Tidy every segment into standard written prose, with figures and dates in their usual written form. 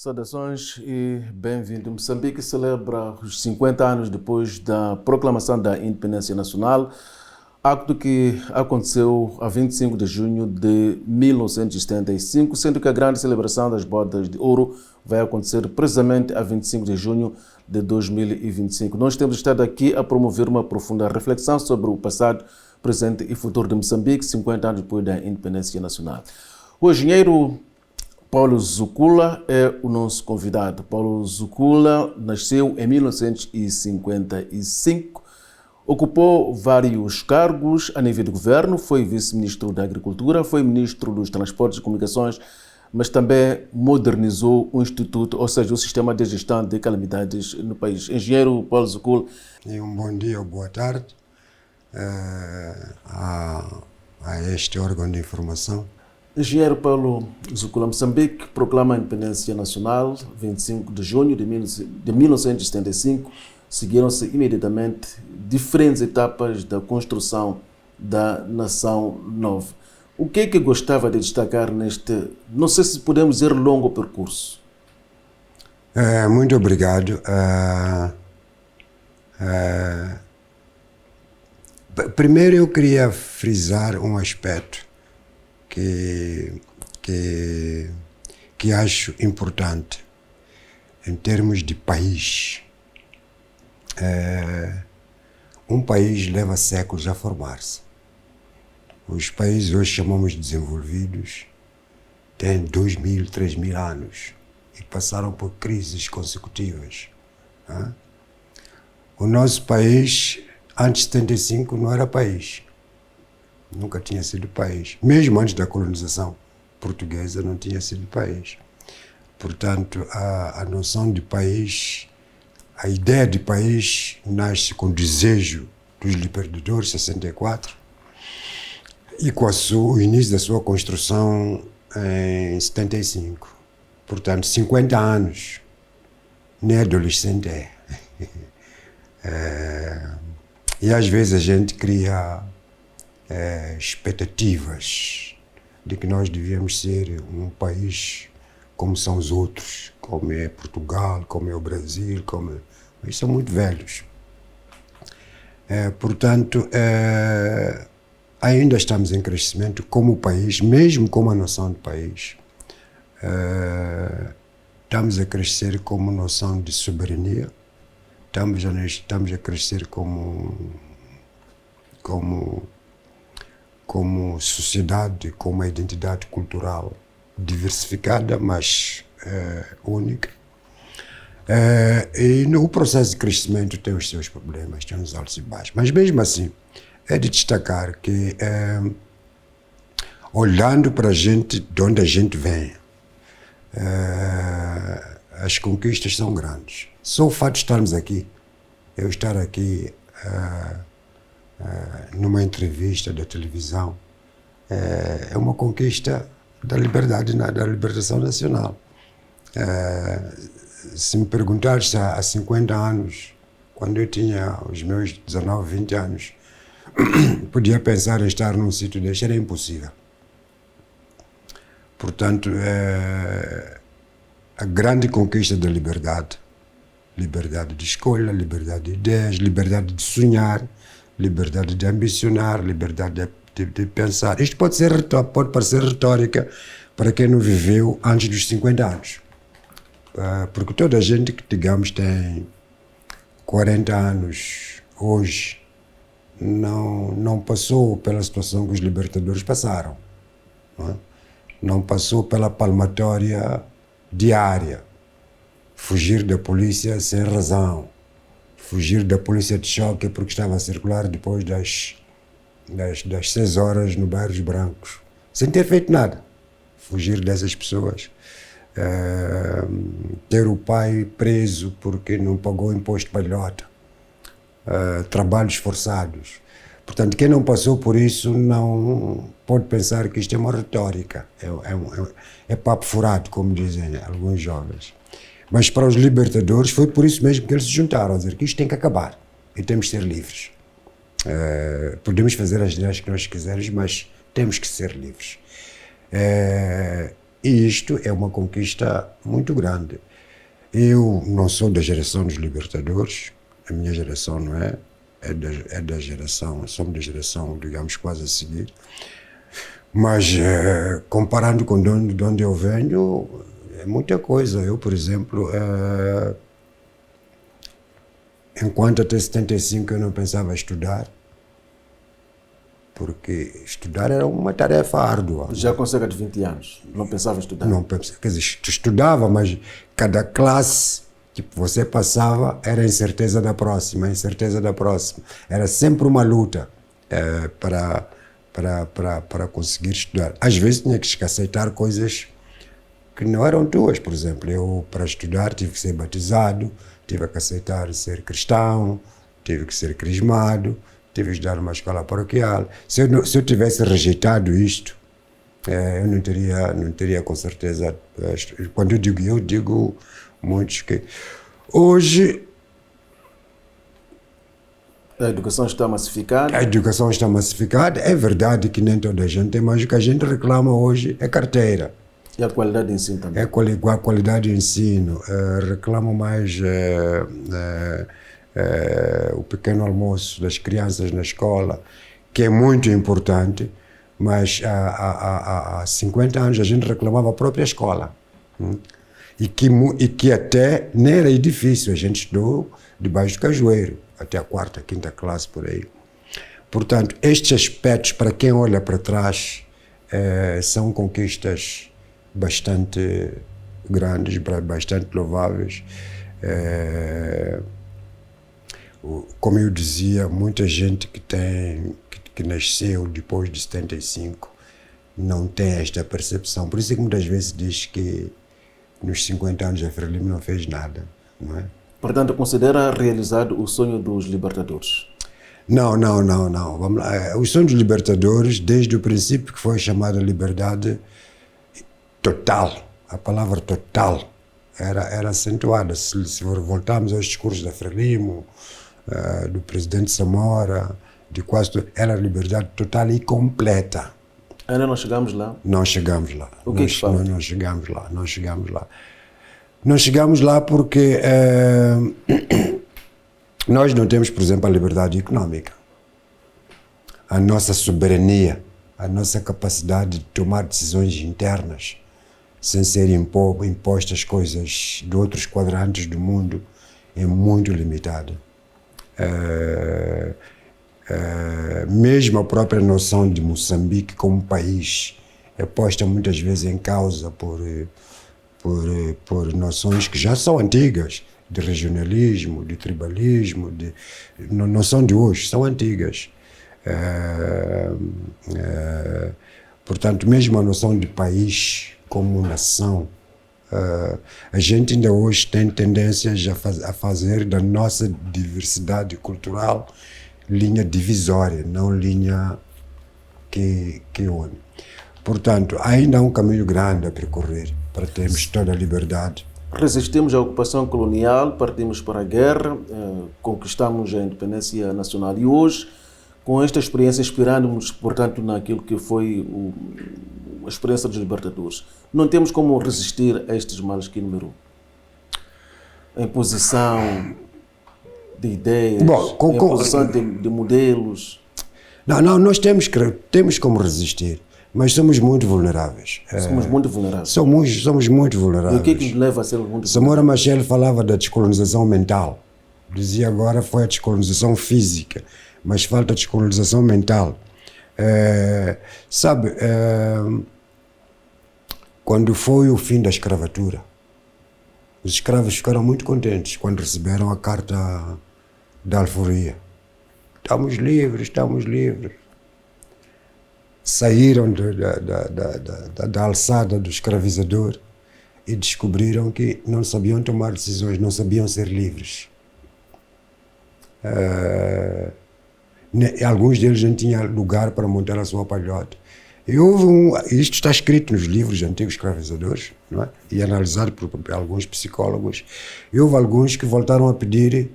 Saudações e bem-vindo. Moçambique celebra os 50 anos depois da proclamação da independência nacional, acto que aconteceu a 25 de junho de 1975, sendo que a grande celebração das bodas de ouro vai acontecer precisamente a 25 de junho de 2025. Nós temos estado aqui a promover uma profunda reflexão sobre o passado, presente e futuro de Moçambique, 50 anos depois da independência nacional. O engenheiro Paulo Zukula é o nosso convidado. Paulo Zukula nasceu em 1955, ocupou vários cargos a nível de governo, foi vice-ministro da Agricultura, foi ministro dos Transportes e Comunicações, mas também modernizou o Instituto, ou seja, o Sistema de Gestão de Calamidades no país. Engenheiro Paulo Zukula. E um bom dia ou boa tarde a este órgão de informação. Engenheiro Paulo Zukula, Moçambique proclama a independência nacional 25 de junho de 1975. Seguiram-se imediatamente diferentes etapas da construção da nação nova. O que é que gostava de destacar neste, não sei se podemos dizer, longo percurso? Muito obrigado. Primeiro eu queria frisar um aspecto que acho importante em termos de país. Um país leva séculos a formar-se. Os países hoje chamamos de desenvolvidos têm 2.000, 3.000 anos e passaram por crises consecutivas. O nosso país, antes de 75, não era país. Nunca tinha sido país. Mesmo antes da colonização portuguesa, não tinha sido país. Portanto, a noção de país, a ideia de país nasce com o desejo dos libertadores, 64, e com o início da sua construção em 75. Portanto, 50 anos, nem adolescente é. E às vezes a gente cria expectativas de que nós devíamos ser um país como são os outros, como é Portugal, como é o Brasil, eles são muito velhos. Portanto, ainda estamos em crescimento como país, mesmo como a noção de país. Estamos a crescer como noção de soberania, estamos a crescer como sociedade, com uma identidade cultural diversificada, mas única. E no processo de crescimento tem os seus problemas, tem os altos e baixos. Mas mesmo assim, é de destacar que, olhando para a gente, de onde a gente vem, as conquistas são grandes. Só o fato de estarmos aqui, eu estar aqui numa entrevista da televisão, é uma conquista da liberdade, da libertação nacional. Se me perguntares há 50 anos, quando eu tinha os meus 19, 20 anos, podia pensar em estar num sítio deste, era impossível. Portanto, a grande conquista da liberdade de escolha, liberdade de ideias, liberdade de sonhar, liberdade de ambicionar, liberdade de pensar. Isto pode parecer retórica para quem não viveu antes dos 50 anos. Porque toda a gente que, digamos, tem 40 anos hoje não passou pela situação que os libertadores passaram. Não passou pela palmatória diária. Fugir da polícia sem razão. Fugir da polícia de choque porque estava a circular depois das 6 horas no bairro dos Brancos, sem ter feito nada. Fugir dessas pessoas. Ter o pai preso porque não pagou imposto de palhota. Trabalhos forçados. Portanto, quem não passou por isso não pode pensar que isto é uma retórica. É papo furado, como dizem alguns jovens. Mas para os libertadores foi por isso mesmo que eles se juntaram, a dizer que isto tem que acabar e temos que ser livres. Podemos fazer as ideias que nós quisermos, mas temos que ser livres. E isto é uma conquista muito grande. Eu não sou da geração dos libertadores, a minha geração não é, é da geração, somos da geração, digamos, quase a seguir. Mas, comparando com de onde eu venho, é muita coisa. Eu, por exemplo, enquanto até 75 eu não pensava estudar, porque estudar era uma tarefa árdua. Já com cerca de 20 anos, não pensava em estudar? Não pensava, quer dizer, estudava, mas cada classe que você passava era a incerteza da próxima, a incerteza da próxima. Era sempre uma luta para conseguir estudar. Às vezes tinha que aceitar coisas que não eram tuas. Por exemplo, eu para estudar tive que ser batizado, tive que aceitar ser cristão, tive que ser crismado, tive que estudar numa escola paroquial. Se eu tivesse rejeitado isto, eu não teria com certeza. Quando eu digo muitos que hoje a educação está massificada. A educação está massificada. É verdade que nem toda a gente tem, mas o que a gente reclama hoje é carteira. E a qualidade de ensino também. É a qualidade de ensino. Reclamo mais o pequeno almoço das crianças na escola, que é muito importante, mas há 50 anos a gente reclamava a própria escola. E que até nem era difícil, a gente estudou debaixo do cajueiro, até a 4ª, 5ª classe, por aí. Portanto, estes aspectos, para quem olha para trás, são conquistas bastante grandes, bastante louváveis. Como eu dizia, muita gente que nasceu depois de 75 não tem esta percepção. Por isso é que muitas vezes diz que nos 50 anos a Frelimo não fez nada, não é? Portanto, considera realizado o sonho dos libertadores? Não. Vamos lá. O sonho dos libertadores, desde o princípio que foi chamada liberdade total, a palavra total era acentuada. Se voltarmos aos discursos da Frelimo, do presidente Samora, de quase tudo, era liberdade total e completa. Ainda não chegamos lá? Não chegamos lá. O que falta? Não chegamos lá porque nós não temos, por exemplo, a liberdade econômica. A nossa soberania, a nossa capacidade de tomar decisões internas sem serem impostas coisas de outros quadrantes do mundo é muito limitada. Mesmo a própria noção de Moçambique como país é posta muitas vezes em causa por noções que já são antigas, de regionalismo, de tribalismo, não são de hoje, são antigas. Portanto, mesmo a noção de país como nação, a gente ainda hoje tem tendências a fazer da nossa diversidade cultural linha divisória, não linha que une. Portanto, ainda há um caminho grande a percorrer para termos toda a liberdade. Resistimos à ocupação colonial, partimos para a guerra, conquistamos a independência nacional e hoje, com esta experiência, inspirando-nos, portanto, naquilo que foi a experiência dos libertadores, não temos como resistir a estes males que enumerou? A imposição de ideias, a imposição de modelos. Não, nós temos como resistir, mas somos muito vulneráveis. Somos muito vulneráveis. Somos muito vulneráveis. E o que é que nos leva a ser muito vulneráveis? Samora Machel falava da descolonização mental. Dizia agora foi a descolonização física, mas falta a descolonização mental. Quando foi o fim da escravatura, os escravos ficaram muito contentes quando receberam a carta da alforria. Estamos livres. Saíram da alçada do escravizador e descobriram que não sabiam tomar decisões, não sabiam ser livres. Alguns deles não tinham lugar para montar a sua palhota. E isto está escrito nos livros de antigos escravizadores, não é? E analisado por alguns psicólogos. E houve alguns que voltaram a pedir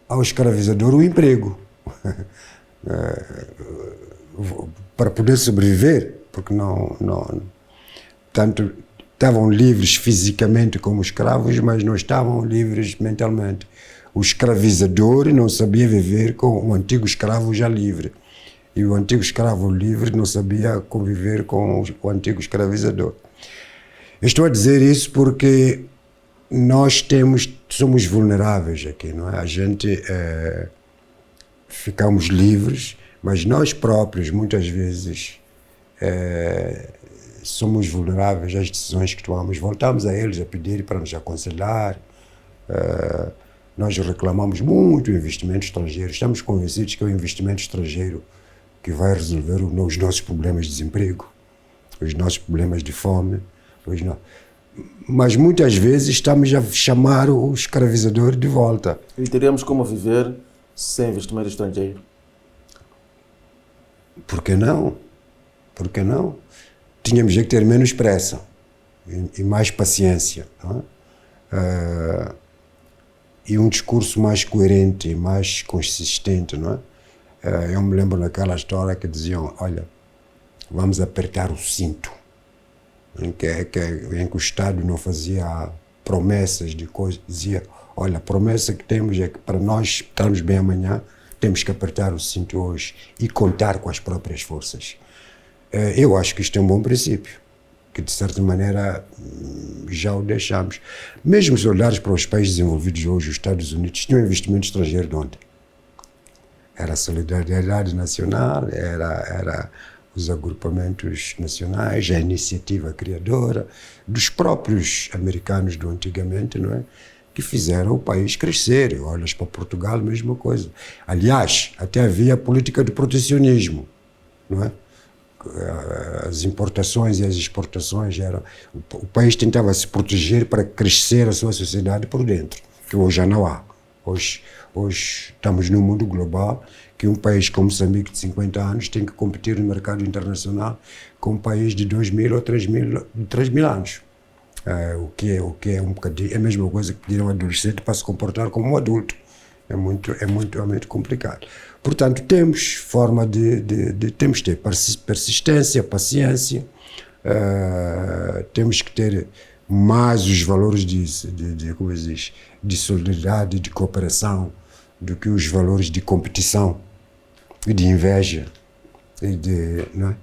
ao escravizador o emprego para poder sobreviver, porque Tanto estavam livres fisicamente como escravos, mas não estavam livres mentalmente. O escravizador não sabia viver com o antigo escravo já livre. E o antigo escravo livre não sabia conviver com o antigo escravizador. Eu estou a dizer isso porque nós somos vulneráveis aqui, não é? A gente ficamos livres, mas nós próprios, muitas vezes, somos vulneráveis às decisões que tomamos. Voltamos a eles a pedir para nos aconselhar. Nós reclamamos muito do investimento estrangeiro. Estamos convencidos que é o investimento estrangeiro que vai resolver os nossos problemas de desemprego, os nossos problemas de fome. Mas muitas vezes estamos a chamar o escravizador de volta. E teríamos como viver sem investimento estrangeiro? Por que não? Por que não? Tínhamos que ter menos pressa e mais paciência, não é? E um discurso mais coerente e mais consistente, não é? Eu me lembro daquela história que diziam, olha, vamos apertar o cinto, em que o Estado não fazia promessas de coisas, dizia, olha, a promessa que temos é que para nós estarmos bem amanhã, temos que apertar o cinto hoje e contar com as próprias forças. Eu acho que isto é um bom princípio, que de certa maneira já o deixamos. Mesmo se olhares para os países desenvolvidos hoje, os Estados Unidos, tinham investimento estrangeiro de onde? Era a solidariedade nacional, era os agrupamentos nacionais, a iniciativa criadora dos próprios americanos do antigamente, não é? Que fizeram o país crescer. Olhas para Portugal, mesma coisa. Aliás, até havia a política de protecionismo, não é? As importações e as exportações eram... O país tentava se proteger para crescer a sua sociedade por dentro, que hoje já não há. Hoje estamos num mundo global que um país como Moçambique de 50 anos tem que competir no mercado internacional com um país de 2.000 ou 3.000 anos. O que é um bocadinho, é a mesma coisa que pedir a um adolescente para se comportar como um adulto. É muito complicado. Portanto, temos forma temos que ter persistência, paciência, temos que ter mais os valores como se diz, de solidariedade, de cooperação, do que os valores de competição e de inveja. Não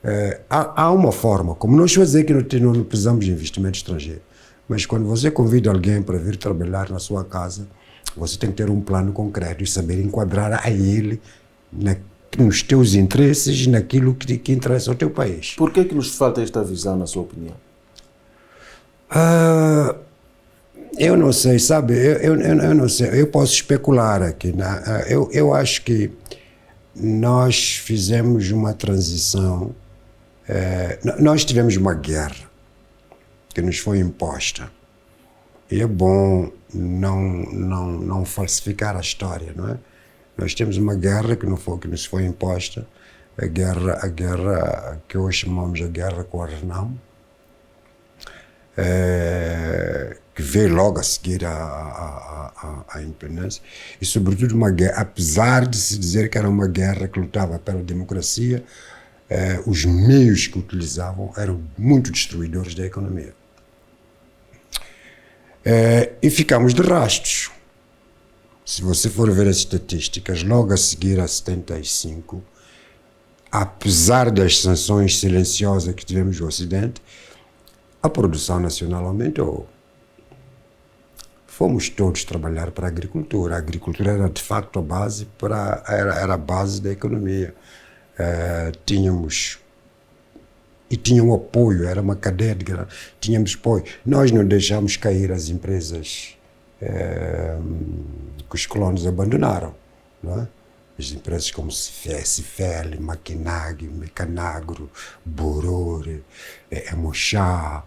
é? Há uma forma, como nós fazer que não precisamos de investimento estrangeiro, mas quando você convida alguém para vir trabalhar na sua casa, você tem que ter um plano concreto e saber enquadrar a ele nos teus interesses, naquilo que interessa ao teu país. Por que nos falta esta visão, na sua opinião? Eu não sei, sabe? Eu não sei. Eu posso especular aqui. Eu acho que nós fizemos uma transição. Nós tivemos uma guerra que nos foi imposta. E é bom não falsificar a história, não é? Nós temos uma guerra que nos foi imposta, a guerra que hoje chamamos a guerra com a Renamo, que veio logo a seguir a independência, e sobretudo uma guerra, apesar de se dizer que era uma guerra que lutava pela democracia, os meios que utilizavam eram muito destruidores da economia. E ficamos de rastros. Se você for ver as estatísticas, logo a seguir a 75, apesar das sanções silenciosas que tivemos no Ocidente, a produção nacional aumentou. Fomos todos trabalhar para a agricultura. A agricultura era de facto a base era a base da economia. Tínhamos e tinha um apoio, era uma cadeia de grana, tínhamos apoio. Nós não deixámos cair as empresas que os colonos abandonaram, não é? As empresas como Cifel, Maquinag, Mecanagro, Boror, Mochá,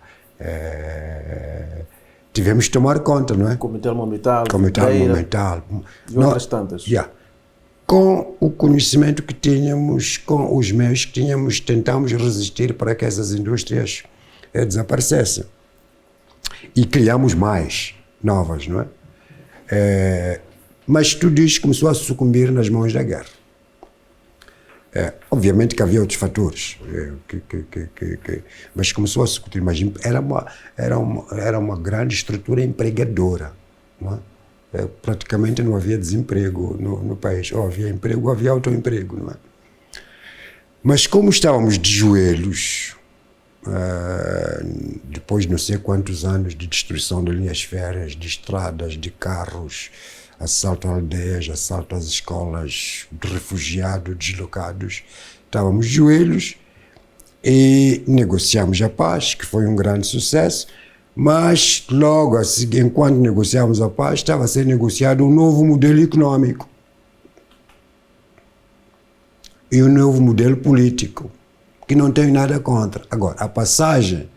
tivemos que tomar conta, não é? Comitê Monumental, e outras tantas. Com o conhecimento que tínhamos, com os meios que tínhamos, tentámos resistir para que essas indústrias desaparecessem. E criamos mais novas, não é? Mas tudo isso começou a sucumbir nas mãos da guerra. Obviamente que havia outros fatores, mas começou a se discutir, mas era uma grande estrutura empregadora, não é? Praticamente não havia desemprego no país, ou havia emprego ou havia autoemprego, não é? Mas como estávamos de joelhos, depois de não sei quantos anos de destruição de linhas férreas, de estradas, de carros, assalto a aldeias, assalto às escolas, de refugiados, deslocados, estávamos de joelhos e negociámos a paz, que foi um grande sucesso, mas logo assim, enquanto negociámos a paz, estava a ser negociado um novo modelo econômico e um novo modelo político, que não tenho nada contra. Agora, a passagem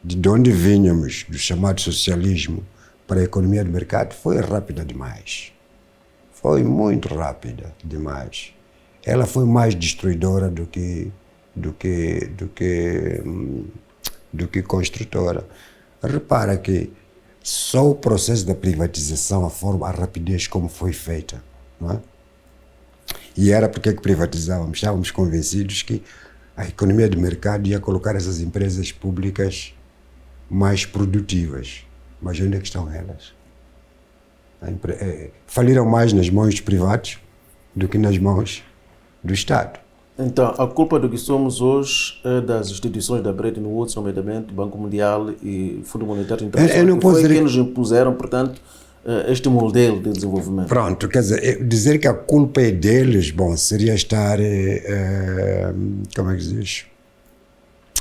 de onde vínhamos, do chamado socialismo, para a economia de mercado, foi rápida demais. Foi muito rápida demais. Ela foi mais destruidora do que construtora. Repara que só o processo da privatização, a rapidez como foi feita, não é? E era porque que privatizávamos. Estávamos convencidos que a economia de mercado ia colocar essas empresas públicas mais produtivas. Mas onde é que estão elas? Faliram mais nas mãos dos privados do que nas mãos do Estado. Então, a culpa do que somos hoje é das instituições da Bretton Woods, nomeadamente Banco Mundial e Fundo Monetário Internacional, que foi quem nos impuseram, portanto, este modelo de desenvolvimento. Pronto, quer dizer, dizer que a culpa é deles, bom, seria estar, como é que se diz,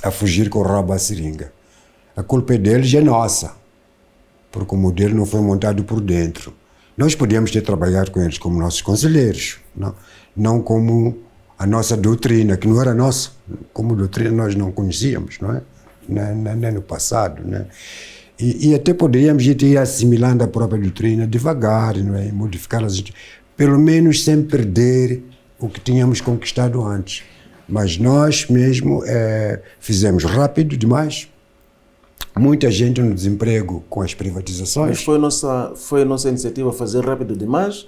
a fugir com o rabo à seringa. A culpa é deles e é nossa, porque o modelo não foi montado por dentro. Nós podíamos ter trabalhado com eles como nossos conselheiros, não como a nossa doutrina, que não era nossa, como doutrina nós não conhecíamos, não é? Nem no passado, né? E até poderíamos ir assimilando a própria doutrina devagar, não é? Modificá-las, pelo menos sem perder o que tínhamos conquistado antes. Mas nós mesmo fizemos rápido demais. Muita gente no desemprego com as privatizações. Mas foi a nossa iniciativa fazer rápido demais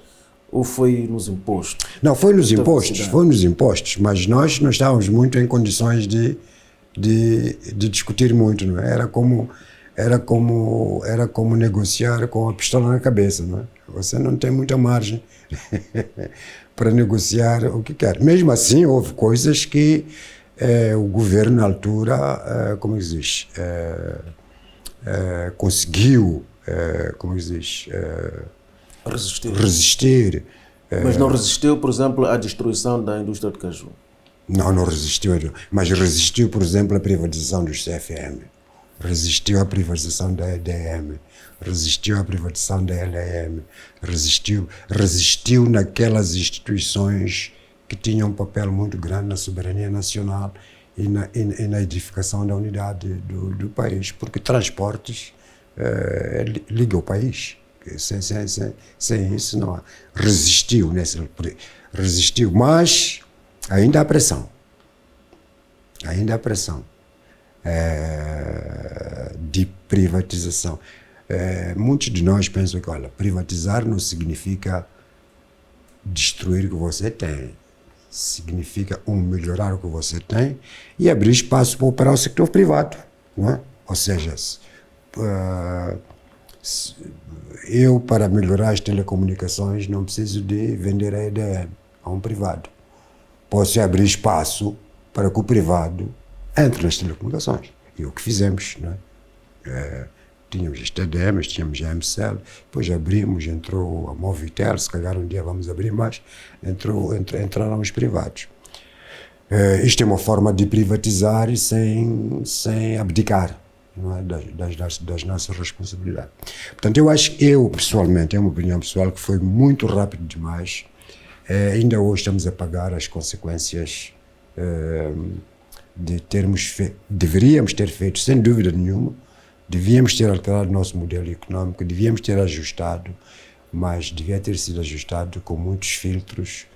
ou foi nos impostos? Não, foi nos impostos, mas nós não estávamos muito em condições de discutir muito, não é? Era como negociar com a pistola na cabeça, não é? Você não tem muita margem para negociar o que quer. Mesmo assim, houve coisas que o governo, na altura, como se diz, conseguiu, como se diz, resistir. Mas não resistiu, por exemplo, à destruição da indústria de caju? Não resistiu, mas resistiu, por exemplo, à privatização dos CFM, resistiu à privatização da EDM, resistiu à privatização da LM, resistiu naquelas instituições que tinham um papel muito grande na soberania nacional e na edificação da unidade do país, porque transportes liga o país. Sem isso não há. Resistiu, mas ainda há pressão. De privatização. Muitos de nós pensam que, olha, privatizar não significa destruir o que você tem. Significa melhorar o que você tem e abrir espaço para operar o setor privado, não é? Ou seja, eu, para melhorar as telecomunicações, não preciso de vender a EDM a um privado. Posso abrir espaço para que o privado entre nas telecomunicações. E o que fizemos, não é? Tínhamos as TDMs, tínhamos a MCL, depois abrimos, entrou a Movitel, se calhar um dia vamos abrir mais, entraram os privados. Isto é uma forma de privatizar e sem abdicar, não é? das nossas responsabilidades. Portanto, eu acho que pessoalmente, é uma opinião pessoal, que foi muito rápido demais. Ainda hoje estamos a pagar as consequências de deveríamos ter feito, sem dúvida nenhuma, devíamos ter alterado o nosso modelo econômico, devíamos ter ajustado, mas devia ter sido ajustado com muitos filtros,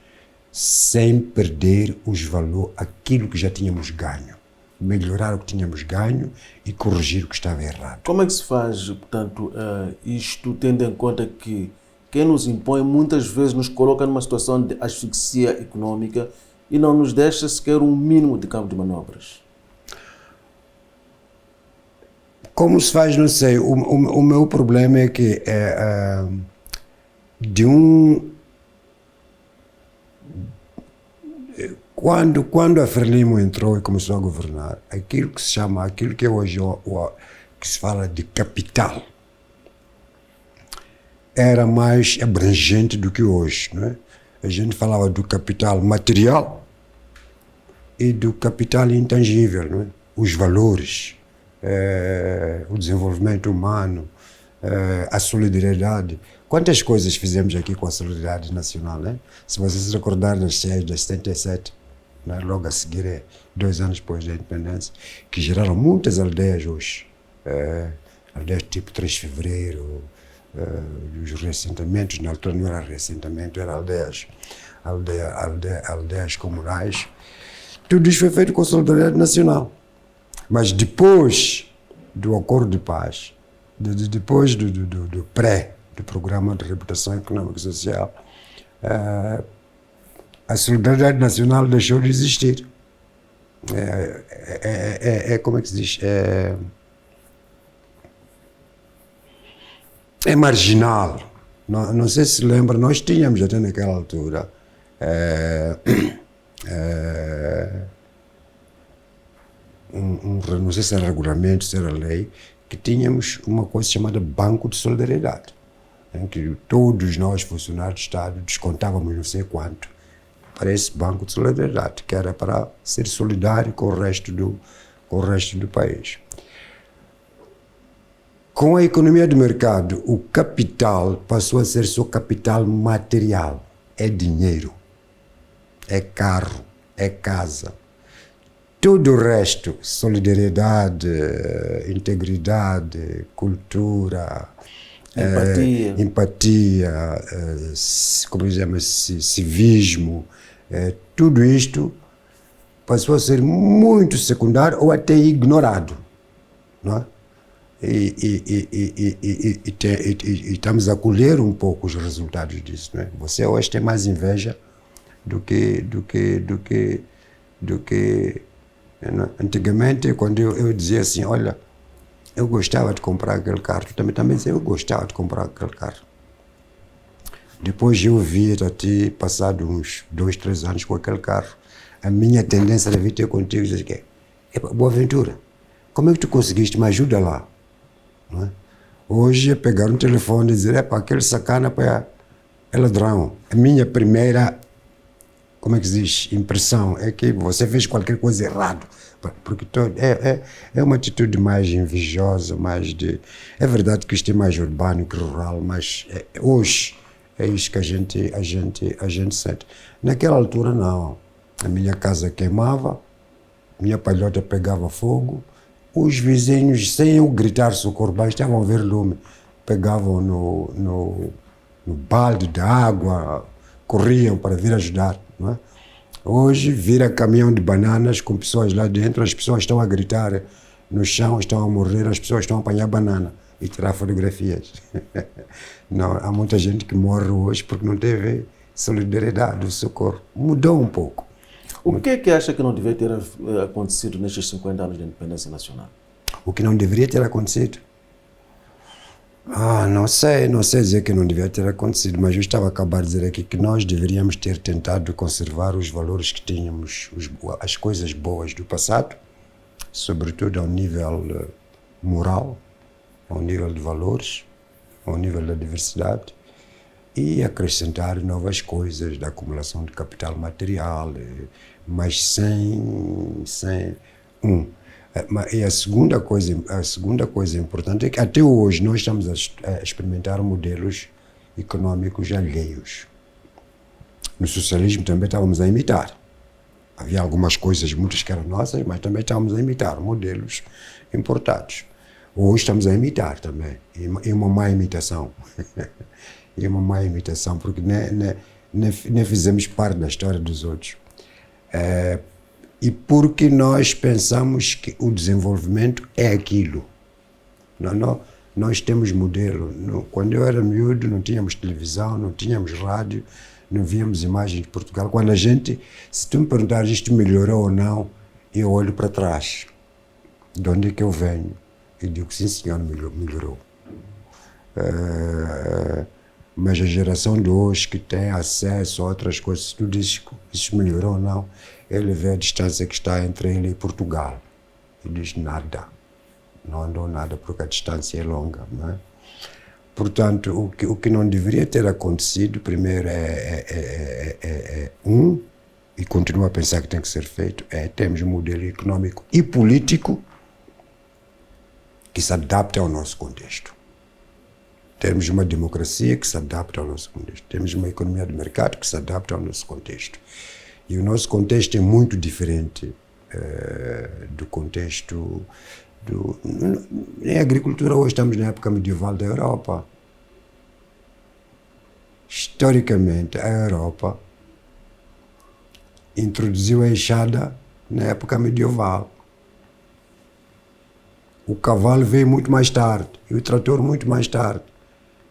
sem perder os valores, aquilo que já tínhamos ganho. Melhorar o que tínhamos ganho e corrigir o que estava errado. Como é que se faz, portanto, isto tendo em conta que quem nos impõe muitas vezes nos coloca numa situação de asfixia econômica e não nos deixa sequer um mínimo de campo de manobras? Como se faz, não sei. O meu problema é que quando a Frelimo entrou e começou a governar, aquilo que é hoje que se fala de capital, era mais abrangente do que hoje, não é? A gente falava do capital material e do capital intangível, não é? Os valores, o desenvolvimento humano, a solidariedade. Quantas coisas fizemos aqui com a solidariedade nacional, né? Se vocês se recordarem das cheias de 77, né? Logo a seguir, 2 anos depois da independência, que geraram muitas aldeias hoje. Aldeias tipo 3 de Fevereiro, os reassentamentos, na altura não era reassentamento, era aldeias comunais. Tudo isso foi feito com a solidariedade nacional. Mas depois do acordo de paz, depois do programa de reabilitação econômica e social, a solidariedade nacional deixou de existir. Como é que se diz? É marginal. Não sei se lembra, nós tínhamos até naquela altura não sei se era regulamento, se era lei, que tínhamos uma coisa chamada Banco de Solidariedade, em que todos nós, funcionários do Estado, descontávamos não sei quanto para esse Banco de Solidariedade, que era para ser solidário com o resto do país. Com a economia de mercado, o capital passou a ser só capital material. É dinheiro, é carro, é casa. Tudo o resto, solidariedade, integridade, cultura, empatia, como chama-se, civismo, tudo isto passou a ser muito secundário ou até ignorado, não é? E estamos a colher um pouco os resultados disso, não é? Você hoje tem mais inveja do que antigamente, quando eu dizia assim, olha, eu gostava de comprar aquele carro, tu também dizia, eu gostava de comprar aquele carro. Depois eu vi a ti, passado uns 2, 3 anos com aquele carro, a minha tendência era vir ter contigo e dizer que boa aventura, como é que tu conseguiste, me ajuda lá, não é? Hoje é pegar um telefone e dizer, aquele sacana é ladrão. A minha primeira, como é que se diz, impressão é que você fez qualquer coisa errado, porque é uma atitude mais invejosa, mais de... É verdade que isto é mais urbano que rural, mas hoje é isso que a gente sente. Naquela altura não, a minha casa queimava, minha palhota pegava fogo, os vizinhos, sem eu gritar socorro, estavam a ver lume, pegavam no balde de água, corriam para vir ajudar, não é? Hoje vira caminhão de bananas com pessoas lá dentro, as pessoas estão a gritar no chão, estão a morrer, as pessoas estão a apanhar banana e tirar fotografias. Não, há muita gente que morre hoje porque não teve solidariedade, o socorro. Mudou um pouco. O que é que acha que não deveria ter acontecido nestes 50 anos de independência nacional? O que não deveria ter acontecido? Não sei dizer que não deveria ter acontecido, mas eu estava a acabar de dizer aqui que nós deveríamos ter tentado conservar os valores que tínhamos, as coisas boas do passado, sobretudo ao nível moral, ao nível de valores, ao nível da diversidade, e acrescentar novas coisas da acumulação de capital material, mas sem e a segunda coisa importante é que até hoje nós estamos a experimentar modelos econômicos alheios. No socialismo também estávamos a imitar. Havia algumas coisas, muitas que eram nossas, mas também estávamos a imitar modelos importados. Hoje estamos a imitar também, e uma má imitação. E uma má imitação, porque nem fizemos parte da história dos outros. E porque nós pensamos que o desenvolvimento é aquilo. Nós temos modelo. Quando eu era miúdo, não tínhamos televisão, não tínhamos rádio, não víamos imagens de Portugal. Quando se tu me perguntares isto melhorou ou não, eu olho para trás. De onde é que eu venho? Eu digo, sim senhor, melhorou. Mas a geração de hoje que tem acesso a outras coisas, se tu dizes que isso melhorou ou não, ele vê a distância que está entre ele e Portugal. E diz nada. Não andou nada porque a distância é longa, não é? Portanto, o que não deveria ter acontecido, primeiro e continuo a pensar que tem que ser feito, temos um modelo econômico e político que se adapte ao nosso contexto. Temos uma democracia que se adapta ao nosso contexto. Temos uma economia de mercado que se adapta ao nosso contexto. E o nosso contexto é muito diferente do contexto em agricultura. Hoje estamos na época medieval da Europa. Historicamente, a Europa introduziu a enxada na época medieval. O cavalo veio muito mais tarde e o trator muito mais tarde.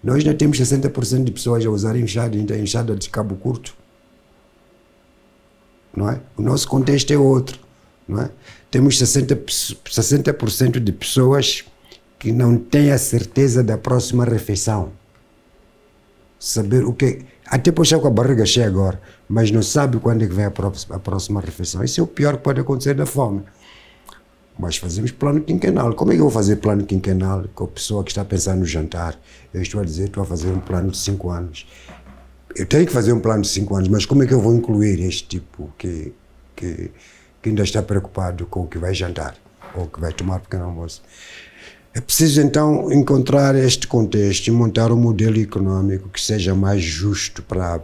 Nós ainda temos 60% de pessoas a usar enxada, ainda enxada de cabo curto. Não é? O nosso contexto é outro. Não é? Temos 60% de pessoas que não têm a certeza da próxima refeição. Saber o que... Até pode estar com a barriga cheia agora, mas não sabe quando é que vem a próxima refeição. Isso é o pior que pode acontecer da fome. Mas fazemos plano quinquenal. Como é que eu vou fazer plano quinquenal com a pessoa que está a pensar no jantar? Eu estou a dizer, estou a fazer um plano de 5 anos. Eu tenho que fazer um plano de 5 anos, mas como é que eu vou incluir este tipo que ainda está preocupado com o que vai jantar ou o que vai tomar pequeno almoço? É preciso então encontrar este contexto e montar um modelo econômico que seja mais justo para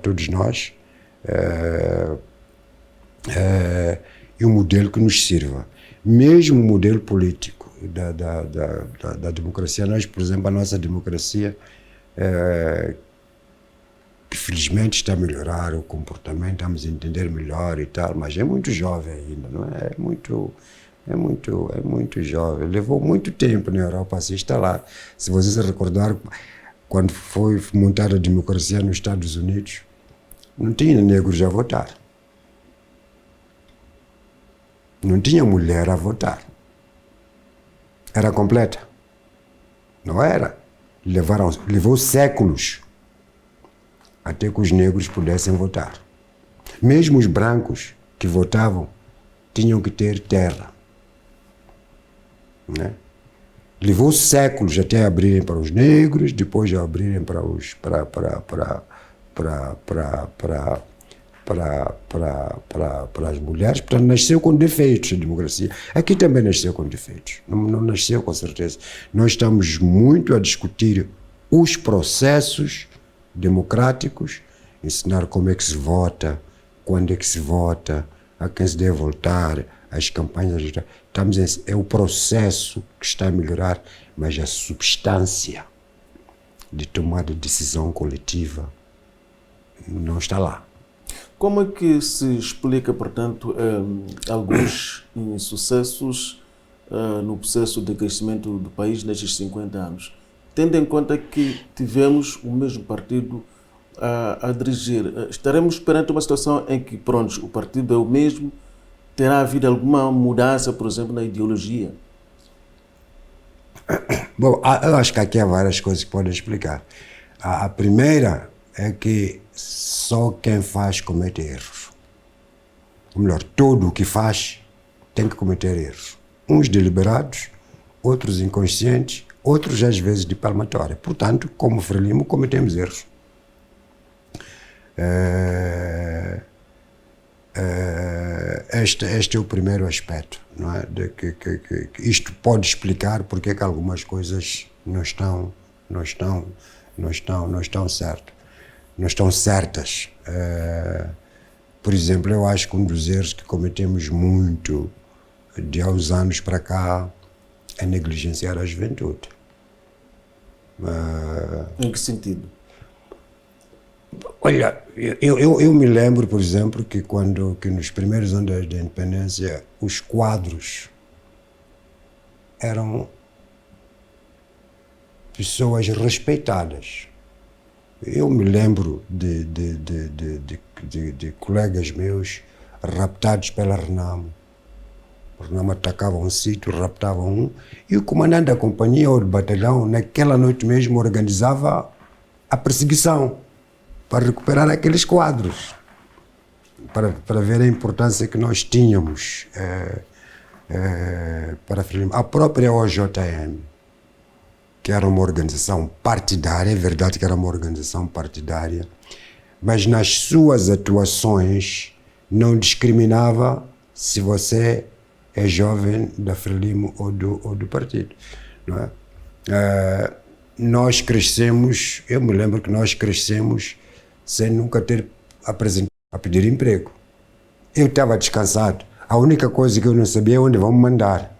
todos nós. E um modelo que nos sirva. Mesmo o modelo político da democracia. Nós, por exemplo, a nossa democracia, que felizmente está a melhorar o comportamento, estamos a entender melhor e tal, mas é muito jovem ainda, não é? É muito jovem. Levou muito tempo na Europa a se instalar. Se vocês se recordar, quando foi montada a democracia nos Estados Unidos, não tinha negros a votar. Não tinha mulher a votar. Era completa. Não era. Levou séculos até que os negros pudessem votar. Mesmo os brancos que votavam tinham que ter terra. Né? Levou séculos até abrirem para os negros, depois de abrirem para as mulheres. Portanto, nasceu com defeitos a democracia. Aqui também nasceu com defeitos. Não nasceu com certeza. Nós estamos muito a discutir os processos democráticos, ensinar como é que se vota, quando é que se vota, a quem se deve votar, as campanhas. É o processo que está a melhorar, mas a substância de tomada de decisão coletiva não está lá. Como é que se explica, portanto, alguns insucessos no processo de crescimento do país nestes 50 anos? Tendo em conta que tivemos o mesmo partido a dirigir, estaremos perante uma situação em que, pronto, o partido é o mesmo, terá havido alguma mudança, por exemplo, na ideologia? Bom, eu acho que aqui há várias coisas que podem explicar. A primeira é que só quem faz comete erros. Ou melhor, todo o que faz tem que cometer erros. Uns deliberados, outros inconscientes, outros às vezes de palmatória. Portanto, como Frelimo, cometemos erros. Este é o primeiro aspecto, não é? De que isto pode explicar porque é que algumas coisas não estão certas. Por exemplo, eu acho que um dos erros que cometemos muito de há uns anos para cá é negligenciar a juventude. Em que sentido? Olha, eu me lembro, por exemplo, que nos primeiros anos da independência, os quadros eram pessoas respeitadas. Eu me lembro de colegas meus raptados pela Renamo. A Renamo atacava um sítio, raptava um, e o comandante da companhia ou do batalhão, naquela noite mesmo, organizava a perseguição para recuperar aqueles quadros, para ver a importância que nós tínhamos para a própria OJM, que era uma organização partidária, é verdade que era uma organização partidária, mas nas suas atuações não discriminava se você é jovem da Frelimo ou do partido, não é? Nós crescemos, eu me lembro que nós crescemos sem nunca ter apresentado a pedir emprego. Eu estava descansado, a única coisa que eu não sabia é onde vão me mandar,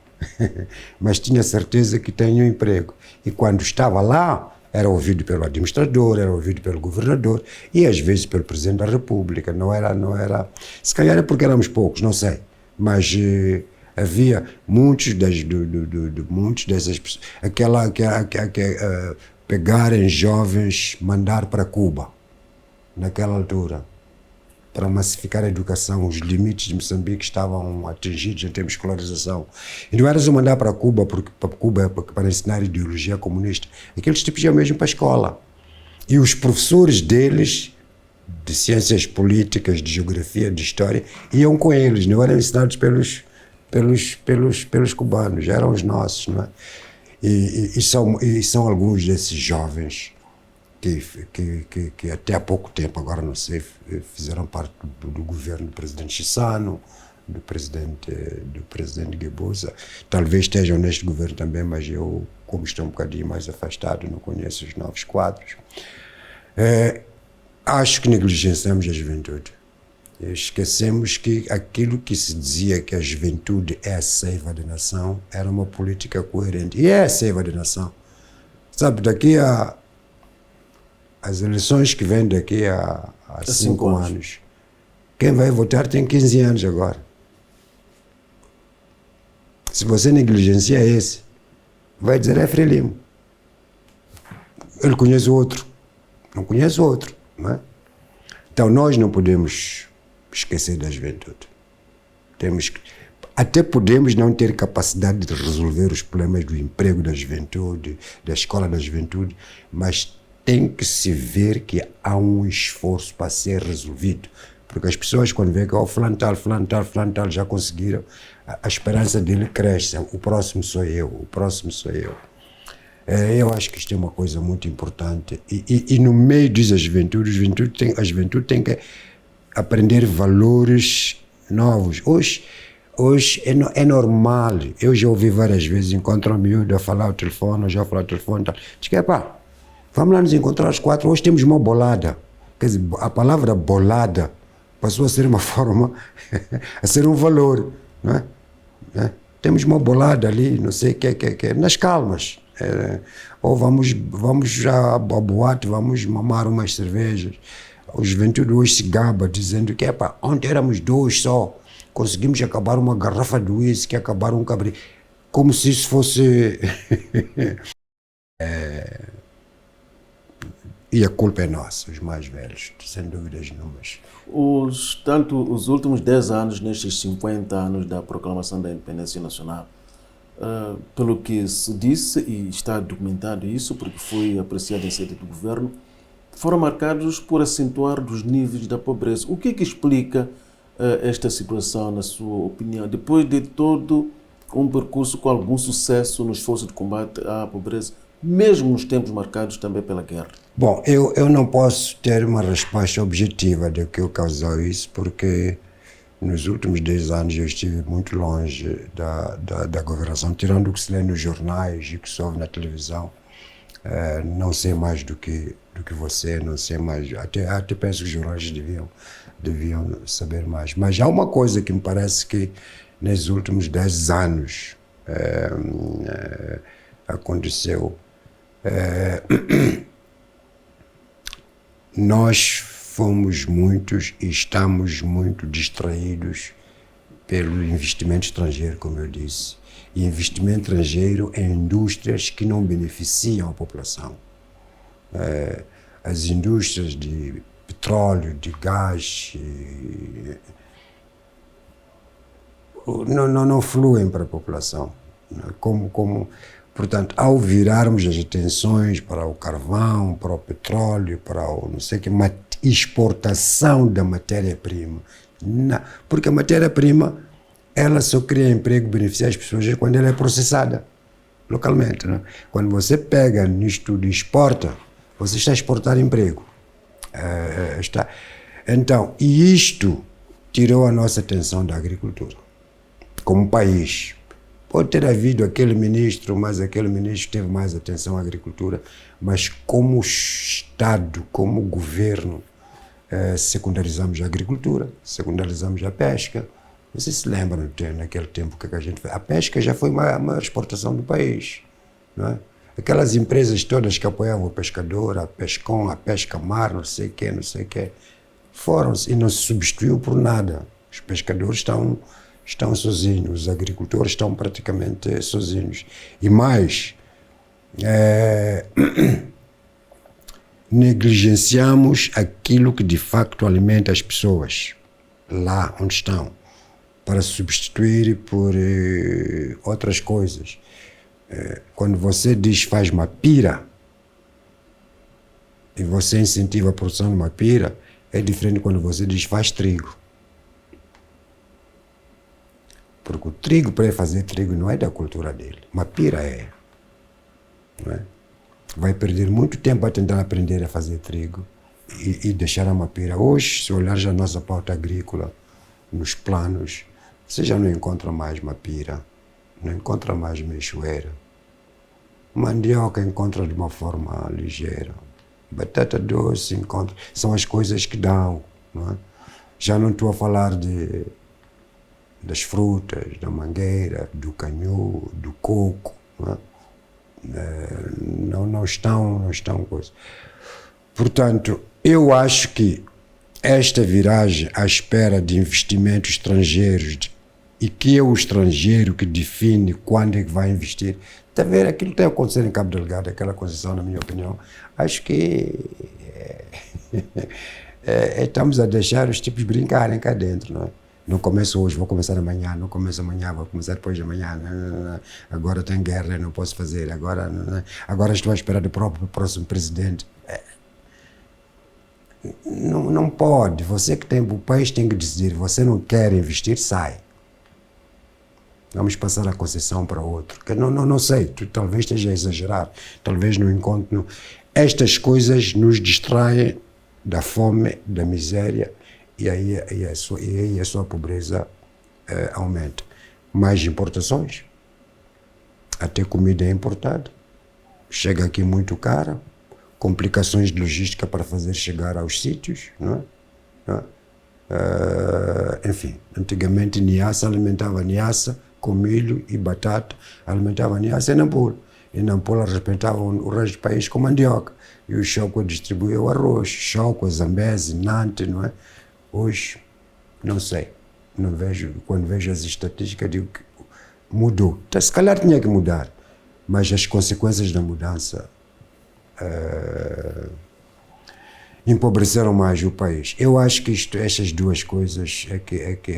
mas tinha certeza que tenho emprego. E quando estava lá, era ouvido pelo administrador, era ouvido pelo governador e às vezes pelo presidente da República. Não era, se calhar é porque éramos poucos, não sei, mas havia muitos dessas pessoas, pegarem jovens, mandar para Cuba, naquela altura, para massificar a educação. Os limites de Moçambique estavam atingidos em termos de escolarização. E não era só mandar para Cuba, porque para Cuba para ensinar ideologia comunista. Aqueles tipos iam mesmo para a escola. E os professores deles, de ciências políticas, de geografia, de história, iam com eles, não eram ensinados pelos cubanos, eram os nossos, não é? E são alguns desses jovens que até há pouco tempo, agora não sei, fizeram parte do governo do presidente Chissano, do presidente Guebuza. Talvez estejam neste governo também, mas eu, como estou um bocadinho mais afastado, não conheço os novos quadros. Acho que negligenciamos a juventude. Esquecemos que aquilo que se dizia que a juventude é a seiva da nação era uma política coerente. E é a seiva da nação. Sabe, daqui a as eleições que vêm daqui a 5 anos, quem vai votar tem 15 anos agora. Se você negligencia esse, vai dizer é Frelimo. Ele conhece o outro, não conhece o outro, não é? Então nós não podemos esquecer da juventude. Até podemos não ter capacidade de resolver os problemas do emprego da juventude, da escola da juventude, mas tem que se ver que há um esforço para ser resolvido. Porque as pessoas, quando veem que fulano tal já conseguiram, a esperança dele cresce. O próximo sou eu, o próximo sou eu. Eu acho que isto é uma coisa muito importante. E no meio disso, a juventude tem que aprender valores novos. Hoje é normal. Eu já ouvi várias vezes, encontro um miúdo a falar ao telefone, já falar ao telefone, tal. Diz que vamos lá nos encontrar às 4, hoje temos uma bolada. Quer dizer, a palavra bolada passou a ser uma forma, a ser um valor, não é? Temos uma bolada ali, não sei o que, nas calmas. Ou vamos já à boate, vamos mamar umas cervejas. O juventude hoje se gaba dizendo que, ontem éramos 2 só, conseguimos acabar uma garrafa de uísque, acabar um cabrito. Como se isso fosse... E a culpa é nossa, os mais velhos, sem dúvidas nenhumas. Os últimos 10 anos, nestes 50 anos da proclamação da independência nacional, pelo que se disse, e está documentado isso, porque foi apreciado em sede do governo, foram marcados por acentuar dos níveis da pobreza. O que explica esta situação, na sua opinião, depois de todo um percurso com algum sucesso no esforço de combate à pobreza, mesmo nos tempos marcados também pela guerra? Bom, eu não posso ter uma resposta objetiva do que causou isso, porque nos últimos 10 anos eu estive muito longe da governação, tirando o que se lê nos jornais e o que se ouve na televisão. Não sei mais do que você, não sei mais, até penso que os jornais deviam saber mais. Mas há uma coisa que me parece que nos últimos 10 anos aconteceu. Nós fomos muitos e estamos muito distraídos pelo investimento estrangeiro, como eu disse. E investimento estrangeiro em indústrias que não beneficiam a população. As indústrias de petróleo, de gás, não fluem para a população. Portanto, ao virarmos as atenções para o carvão, para o petróleo, para o não sei o que, exportação da matéria-prima, porque a matéria-prima ela só cria emprego e beneficia as pessoas quando ela é processada localmente. Né? Quando você pega nisto e exporta, você está a exportar emprego. Então, e isto tirou a nossa atenção da agricultura como país. Pode ter havido aquele ministro, mas aquele ministro teve mais atenção à agricultura, mas como Estado, como governo, secundarizamos a agricultura, secundarizamos a pesca. Você se lembra naquele tempo que a gente fez? A pesca já foi a maior exportação do país. Não é? Aquelas empresas todas que apoiavam o pescador, a Pescom, a Pesca-Mar, não sei o quê, foram-se e não se substituiu por nada. Os pescadores estão sozinhos, os agricultores estão praticamente sozinhos. E mais, negligenciamos aquilo que de facto alimenta as pessoas lá onde estão, para substituir por outras coisas. Quando você diz faz uma pira e você incentiva a produção de uma pira, é diferente quando você diz faz trigo. Porque o trigo, para ele fazer trigo, não é da cultura dele. Uma pira é. Não é? Vai perder muito tempo a tentar aprender a fazer trigo e deixar a mapira. Hoje, se olhar já a nossa pauta agrícola, nos planos, você já não encontra mais mapira, não encontra mais meixoeira. Mandioca encontra de uma forma ligeira. Batata doce encontra. São as coisas que dão. Não é? Já não estou a falar das frutas, da mangueira, do canhu, do coco. Não é? Não estão coisas. Portanto, eu acho que esta viragem à espera de investimentos estrangeiros e que é o estrangeiro que define quando é que vai investir. Está a ver aquilo que tem acontecido em Cabo Delgado, aquela concessão, na minha opinião, acho que estamos a deixar os tipos brincarem cá dentro, não é? Não começo hoje, vou começar amanhã, não começo amanhã, vou começar depois de amanhã. Não. Agora tem guerra, não posso fazer. Agora estou a esperar do próximo presidente. Não pode. Você que tem o país tem que decidir. Você não quer investir, sai. Vamos passar a concessão para outro. Que não sei, tu talvez esteja a exagerar. Talvez não encontre. Estas coisas nos distraem da fome, da miséria. E aí a sua pobreza aumenta. Mais importações, até comida é importada, chega aqui muito cara, complicações de logística para fazer chegar aos sítios, não é? Enfim, antigamente Niassa alimentava Niassa com milho e batata, alimentava Niassa e Nampula. E Nampula respeitava o resto do país com mandioca. E o Choco distribuía o arroz, Choco, Zambeze, Nante, não é? Hoje, não sei, não vejo, quando vejo as estatísticas digo que mudou. Então, se calhar tinha que mudar, mas as consequências da mudança empobreceram mais o país. Eu acho que estas duas coisas é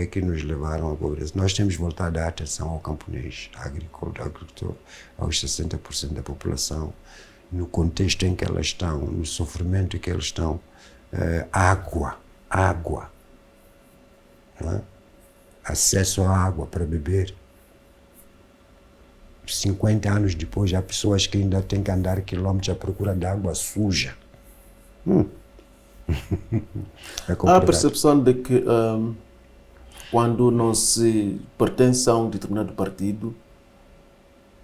que nos levaram à pobreza. Nós temos voltado a dar atenção ao camponês, ao agricultor, aos 60% da população, no contexto em que elas estão, no sofrimento em que eles estão. Água, não é? Acesso à água para beber. 50 anos depois, há pessoas que ainda têm que andar quilômetros à procura de água suja. Há a percepção de que quando não se pertence a um determinado partido,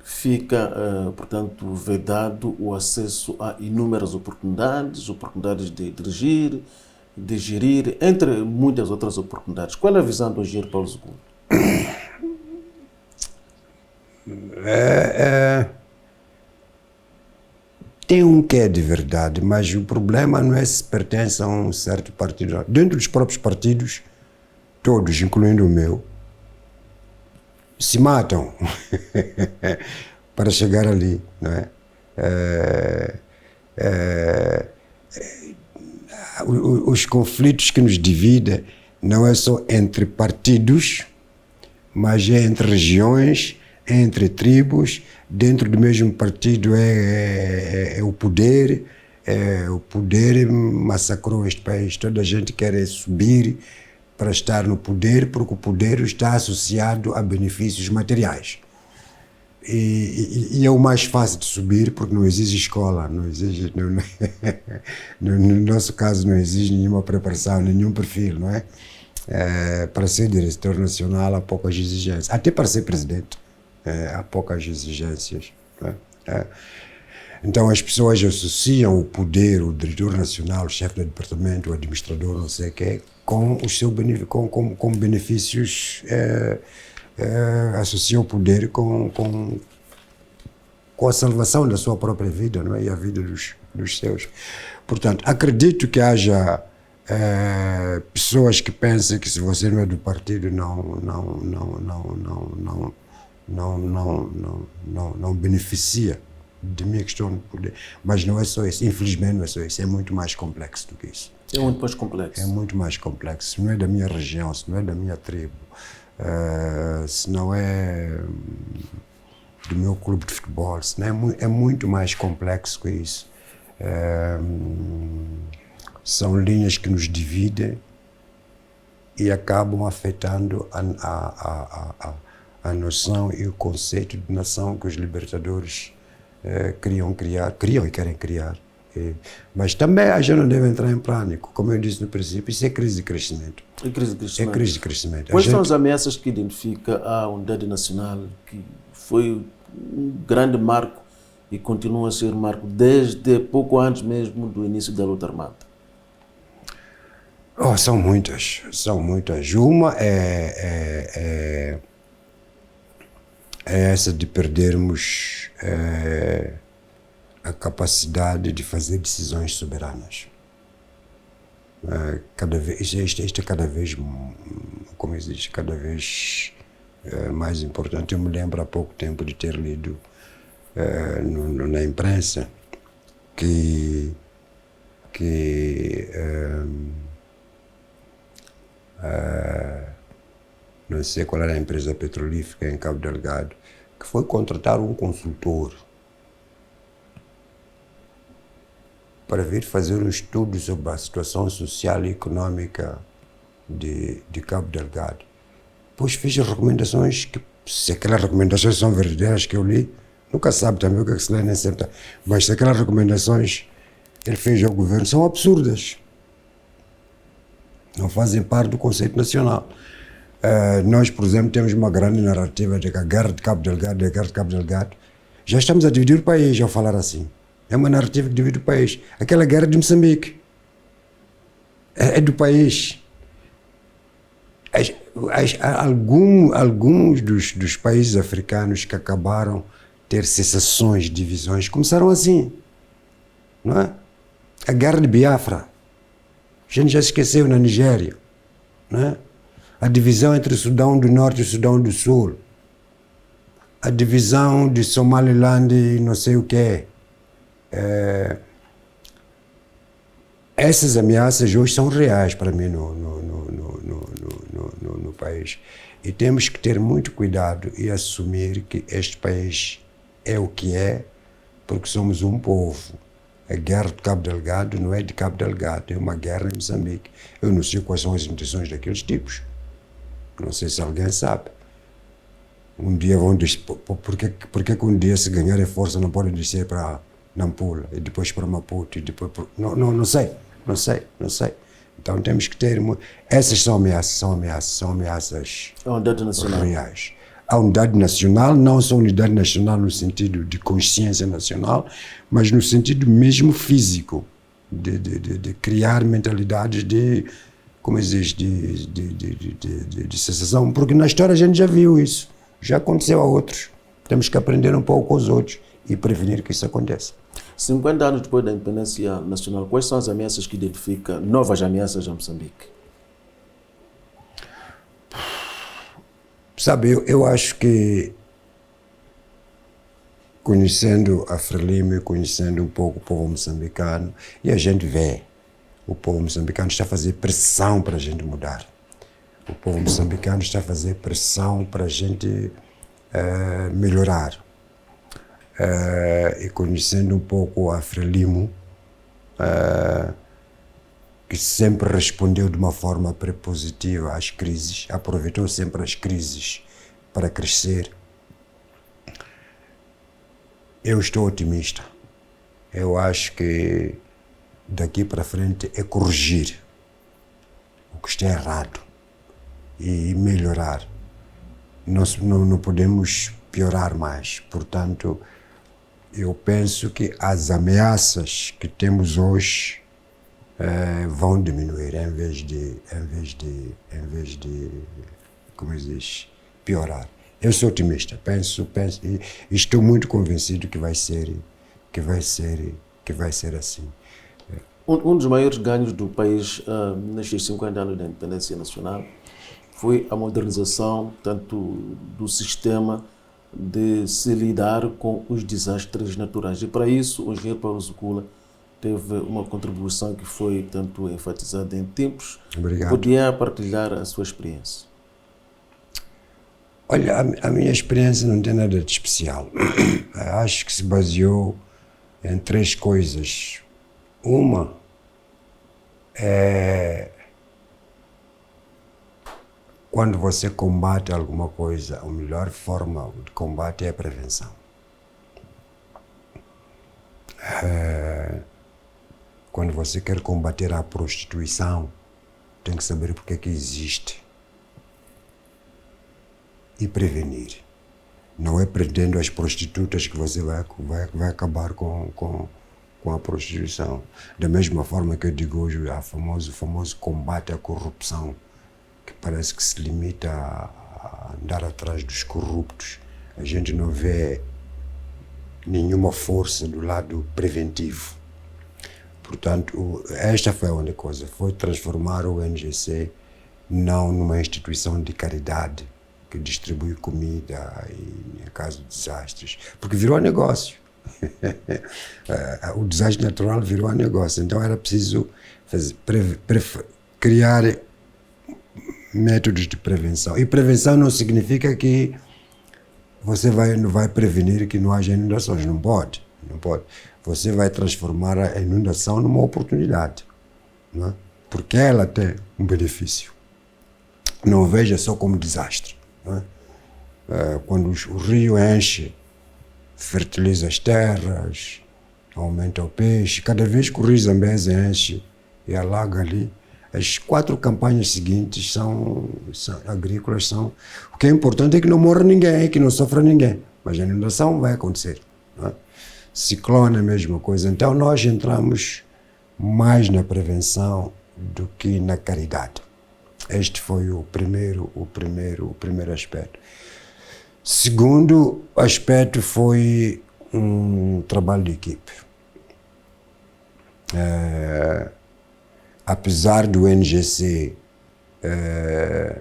fica, portanto, vedado o acesso a inúmeras oportunidades de dirigir, de gerir, entre muitas outras oportunidades. Qual é a visão do engenheiro Paulo II? Tem um quê de verdade, mas o problema não é se pertence a um certo partido. Dentro dos próprios partidos, todos, incluindo o meu, se matam para chegar ali, não é? Os conflitos que nos dividem não é só entre partidos, mas é entre regiões, entre tribos. Dentro do mesmo partido é o poder. O poder massacrou este país. Toda a gente quer subir para estar no poder, porque o poder está associado a benefícios materiais. E é o mais fácil de subir, porque não exige escola, no nosso caso não exige nenhuma preparação, nenhum perfil, não é? Para ser diretor nacional há poucas exigências, até para ser presidente há poucas exigências, não é? Então as pessoas associam o poder, o diretor nacional, o chefe do departamento, o administrador, não sei o quê, com os seus com benefícios, associam o poder com a salvação da sua própria vida, não é? E a vida dos seus. Portanto, acredito que haja pessoas que pensam que se você não é do partido não beneficia de minha questão de poder. Mas não é só isso, infelizmente não é só isso, é muito mais complexo do que isso. É muito mais complexo. É muito mais complexo, se não é da minha região, se não é da minha tribo, se não é do meu clube de futebol, se não é muito mais complexo que isso. São linhas que nos dividem e acabam afetando a noção e o conceito de nação que os libertadores criam e querem criar. Mas também a gente não deve entrar em pânico. Como eu disse no princípio, isso é crise de crescimento. É crise de crescimento. É crise de crescimento. Quais são as ameaças que identifica a unidade nacional, que foi um grande marco e continua a ser marco desde pouco antes mesmo do início da luta armada? São muitas. Uma é essa de perdermos a capacidade de fazer decisões soberanas. Isto é cada vez, como existe, cada vez mais importante. Eu me lembro há pouco tempo de ter lido na imprensa que não sei qual era a empresa petrolífera em Cabo Delgado, que foi contratar um consultor para vir fazer um estudo sobre a situação social e econômica de Cabo Delgado. Depois fiz as recomendações, que se aquelas recomendações são verdadeiras que eu li, nunca sabe também o que é que se lê nem certa, mas se aquelas recomendações ele fez ao governo são absurdas. Não fazem parte do conceito nacional. Nós, por exemplo, temos uma grande narrativa de que a guerra de Cabo Delgado é a guerra de Cabo Delgado. Já estamos a dividir o país ao falar assim. É uma narrativa que divide o país. Aquela guerra de Moçambique é do país. Alguns dos países africanos que acabaram ter cessações, divisões, começaram assim, não é? A guerra de Biafra. A gente já esqueceu na Nigéria, não é? A divisão entre o Sudão do Norte e o Sudão do Sul. A divisão de Somaliland e não sei o quê. Essas ameaças hoje são reais para mim no país. E temos que ter muito cuidado e assumir que este país é o que é, porque somos um povo. A guerra de Cabo Delgado não é de Cabo Delgado, é uma guerra em Moçambique. Eu não sei quais são as intenções daqueles tipos. Não sei se alguém sabe. Um dia vão descer. Por que um dia, se ganharem força, não podem descer para Nampula e depois para Maputo e depois para... Não sei. Então temos que ter... Essas são ameaças A unidade nacional. Reais. A unidade nacional, não só a unidade nacional no sentido de consciência nacional, mas no sentido mesmo físico, de criar mentalidades de, como existe, de sensação, porque na história a gente já viu isso, já aconteceu a outros. Temos que aprender um pouco com os outros e prevenir que isso aconteça. 50 anos depois da independência nacional, quais são as ameaças que identifica, novas ameaças a Moçambique? Sabe, eu acho que, conhecendo a Frelimo, conhecendo um pouco o povo moçambicano, e a gente vê, o povo moçambicano está a fazer pressão para a gente mudar. O povo moçambicano está a fazer pressão para a gente melhorar. E conhecendo um pouco a Frelimo, que sempre respondeu de uma forma prepositiva às crises, aproveitou sempre as crises para crescer. Eu estou otimista. Eu acho que daqui para frente é corrigir o que está errado e melhorar. Nós não podemos piorar mais. Portanto, eu penso que as ameaças que temos hoje vão diminuir em vez de como diz, piorar. Eu sou otimista, penso e estou muito convencido que vai ser assim. Um dos maiores ganhos do país nestes 50 anos da independência nacional foi a modernização tanto do sistema de se lidar com os desastres naturais. E para isso, o engenheiro Paulo Zukula teve uma contribuição que foi tanto enfatizada em tempos. Obrigado. Podia partilhar a sua experiência? Olha, a minha experiência não tem nada de especial. Acho que se baseou em 3 coisas. Uma é quando você combate alguma coisa, a melhor forma de combate é a prevenção. Quando você quer combater a prostituição, tem que saber porque é que existe e prevenir. Não é prendendo as prostitutas que você vai acabar com a prostituição. Da mesma forma que eu digo hoje, o famoso combate à corrupção, que parece que se limita a andar atrás dos corruptos. A gente não vê nenhuma força do lado preventivo. Portanto, esta foi a única coisa, foi transformar o NGC não numa instituição de caridade que distribui comida em caso de desastres, porque virou negócio. O desastre natural virou negócio, então era preciso criar métodos de prevenção. E prevenção não significa que você vai prevenir que não haja inundações, não pode. Você vai transformar a inundação numa oportunidade, não é? Porque ela tem um benefício. Não veja só como desastre. Não é? Quando o rio enche, fertiliza as terras, aumenta o peixe. Cada vez que o rio Zambeze enche e alaga ali, as 4 campanhas seguintes agrícolas são... O que é importante é que não morra ninguém, que não sofra ninguém. Mas a inundação vai acontecer. Não é? Ciclone é a mesma coisa. Então nós entramos mais na prevenção do que na caridade. Este foi o primeiro aspecto. Segundo aspecto foi um trabalho de equipe. Apesar do NGC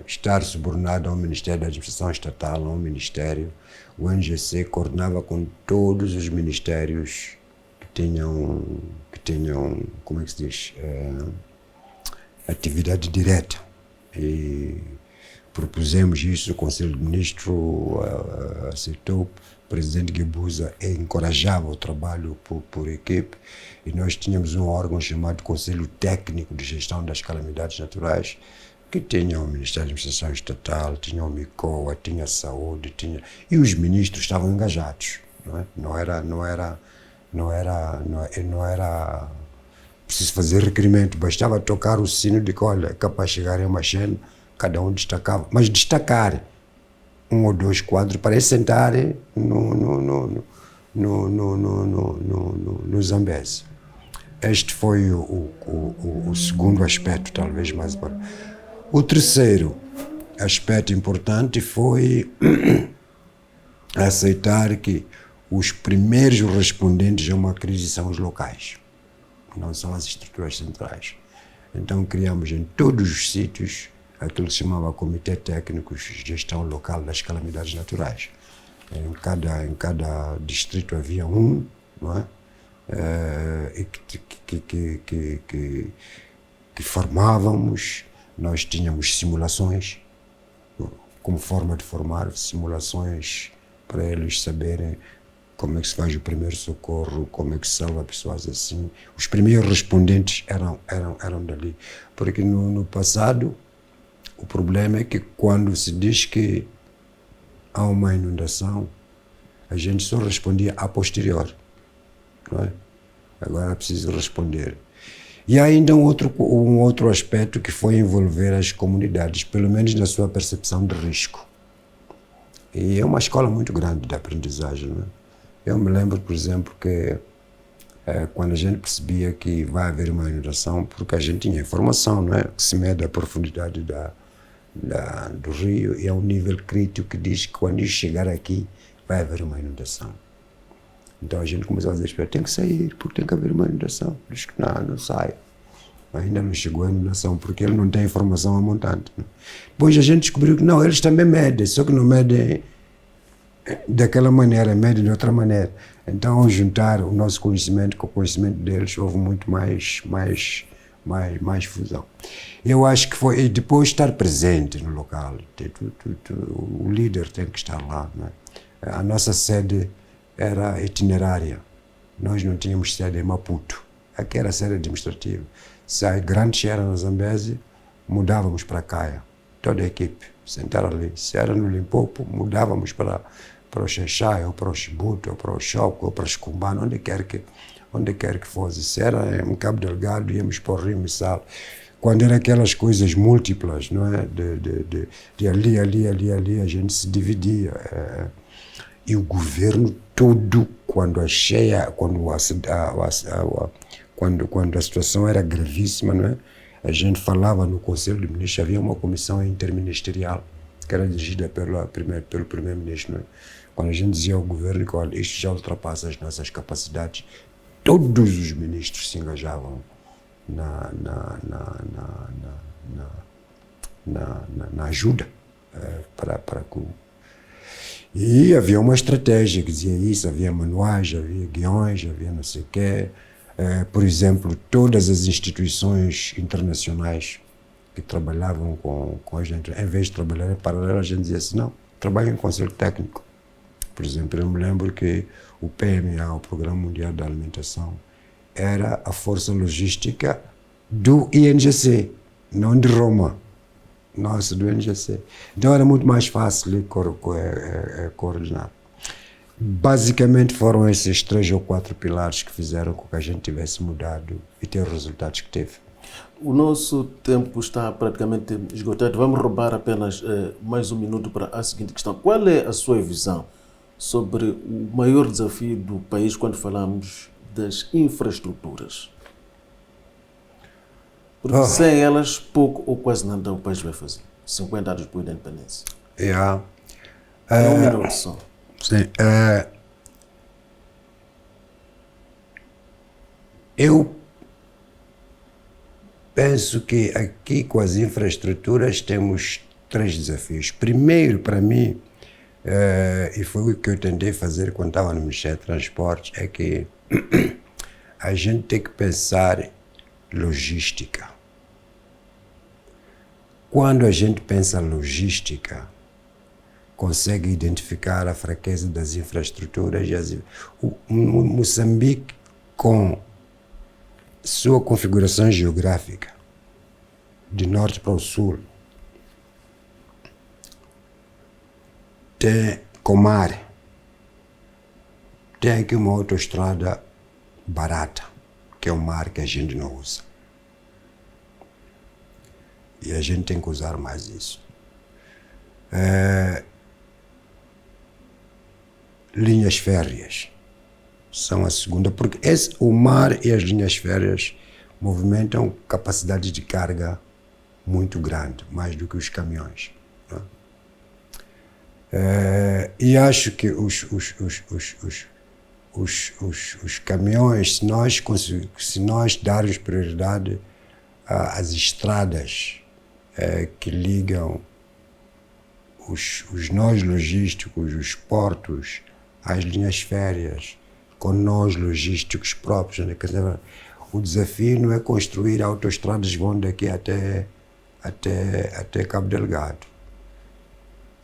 estar subordinado ao Ministério da Administração Estatal, a um ministério, o NGC coordenava com todos os ministérios que tenham como é que se diz, atividade direta. E propusemos isso, o Conselho de Ministros aceitou, o presidente Guebuza encorajava o trabalho por equipe, e nós tínhamos um órgão chamado Conselho Técnico de Gestão das Calamidades Naturais, que tinha o Ministério da Administração Estatal, tinha o MICOA, tinha a Saúde, e os ministros estavam engajados. Não era preciso fazer requerimento, bastava tocar o sino de que, olha, é capaz de chegar em uma cena, cada um destacava, mas destacar 1 ou 2 quadros para sentar no Zambeze. Este foi o segundo aspecto, talvez mais importante. O terceiro aspecto importante foi aceitar que os primeiros respondentes a uma crise são os locais, não são as estruturas centrais. Então criamos em todos os sítios aquilo que se chamava Comitê Técnico de Gestão Local das Calamidades Naturais. Em cada distrito havia um, não é? E que formávamos. Nós tínhamos simulações, como forma de formar simulações para eles saberem como é que se faz o primeiro socorro, como é que se salva pessoas assim. Os primeiros respondentes eram dali. Porque no passado, o problema é que quando se diz que há uma inundação, a gente só respondia a posterior, não é? Agora é preciso responder. E há ainda um outro aspecto que foi envolver as comunidades, pelo menos na sua percepção de risco. E é uma escola muito grande de aprendizagem, não é? Eu me lembro, por exemplo, que quando a gente percebia que vai haver uma inundação, porque a gente tinha informação, não é? Que se mede a profundidade do rio e é um nível crítico que diz que quando isso chegar aqui vai haver uma inundação. Então a gente começou a dizer, tem que sair, porque tem que haver uma inundação. Diz que não sai. Ainda não chegou a inundação, porque ele não tem informação a montante. Né? Depois a gente descobriu que não, eles também medem, só que não medem daquela maneira, medem de outra maneira. Então ao juntar o nosso conhecimento com o conhecimento deles, houve muito mais fusão. Eu acho que foi, e depois estar presente no local, o líder tem que estar lá. Né? A nossa sede era itinerária, nós não tínhamos sede em Maputo, aqui era a sede administrativa. Se a grande era na Zambésia, mudávamos para Caia, toda a equipe, sentar ali. Se era no Limpopo, mudávamos para o Xaixai, ou para o Chibuto, ou para o Choco, ou para o Escumbano, onde quer que fosse. Se era em Cabo Delgado, íamos para o Rio Missal. Quando eram aquelas coisas múltiplas, não é? De ali, a gente se dividia. E o governo todo, quando a situação era gravíssima, não é? A gente falava no Conselho de Ministros, havia uma comissão interministerial que era dirigida pelo primeiro-ministro, não é? Quando a gente dizia ao governo que olha, isto já ultrapassa as nossas capacidades, todos os ministros se engajavam na ajuda para que E havia uma estratégia que dizia isso, havia manuais, havia guiões, havia não sei o quê. Por exemplo, todas as instituições internacionais que trabalhavam com a gente, em vez de trabalhar em paralelo, a gente dizia assim, não, trabalhem em conselho técnico. Por exemplo, eu me lembro que o PMA, o Programa Mundial da Alimentação, era a força logística do INGC, não de Roma. Nossa, do INGC. Então era muito mais fácil coordenar. Basicamente foram esses 3 ou 4 pilares que fizeram com que a gente tivesse mudado e ter os resultados que teve. O nosso tempo está praticamente esgotado. Vamos roubar apenas mais um minuto para a seguinte questão. Qual é a sua visão sobre o maior desafio do país quando falamos das infraestruturas? Porque sem elas, pouco ou quase nada o país vai fazer. 50 anos depois da independência. Yeah. É um minuto só. Sim. Eu penso que aqui com as infraestruturas temos 3 desafios. Primeiro, para mim, e foi o que eu tentei fazer quando estava no Ministério de Transportes, é que a gente tem que pensar logística. Quando a gente pensa logística, consegue identificar a fraqueza das infraestruturas. O Moçambique, com sua configuração geográfica, de norte para o sul, tem com mar, tem aqui uma autoestrada barata, que é o mar que a gente não usa. E a gente tem que usar mais isso. Linhas férreas são a segunda, porque o mar e as linhas férreas movimentam capacidade de carga muito grande, mais do que os caminhões. Né? E acho que os caminhões, se nós darmos prioridade às estradas que ligam os nós logísticos, os portos, às linhas férreas, com nós logísticos próprios. Né? O desafio não é construir autoestradas que vão daqui até Cabo Delgado,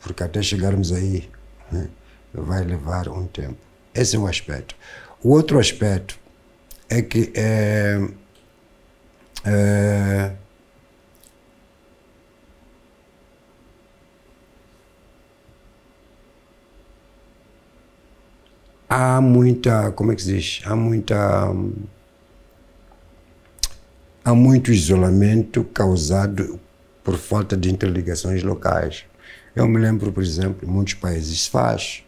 porque até chegarmos aí, né, vai levar um tempo. Esse é um aspecto. O outro aspecto é que há muita, como é que se diz? Há muito isolamento causado por falta de interligações locais. Eu me lembro, por exemplo, em muitos países se faz,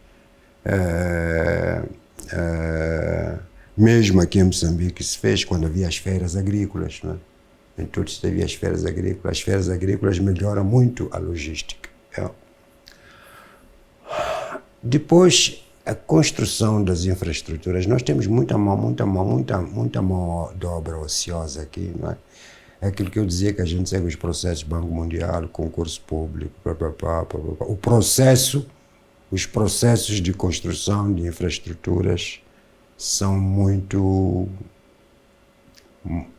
mesmo aqui em Moçambique se fez quando havia as feiras agrícolas, não é? Em todos havia as feiras agrícolas. As feiras agrícolas melhoram muito a logística. Depois, a construção das infraestruturas. Nós temos muita mão de obra ociosa aqui, não é? É aquilo que eu dizia, que a gente segue os processos Banco Mundial, concurso público, os processos de construção de infraestruturas são muito